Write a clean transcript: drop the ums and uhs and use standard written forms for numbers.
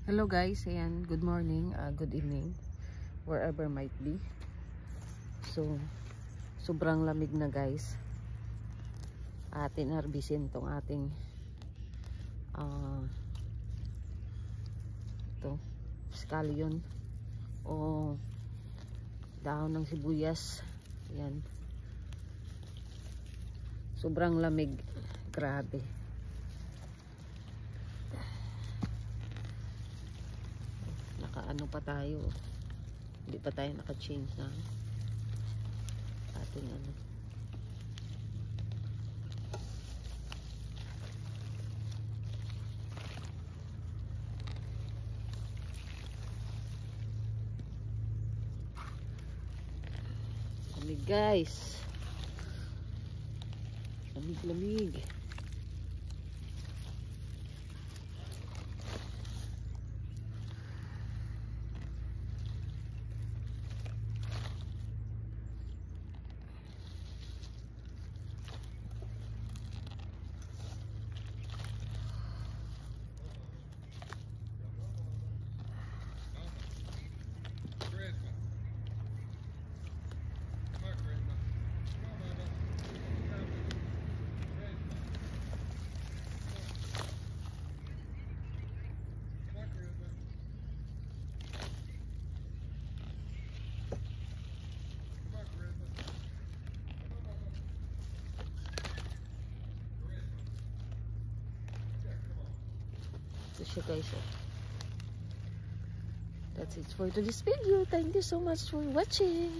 Hello guys, ayan, good morning, good evening, wherever might be. So, sobrang lamig na guys. Atin harbisin tong ating ito, scallion o dahon ng sibuyas. Ayan. Sobrang lamig, grabe. Naka-ano pa tayo, hindi pa tayo naka-change na ating ano. Lamig guys, lamig. Ito siya guys. That's it for today's video. Thank you so much for watching.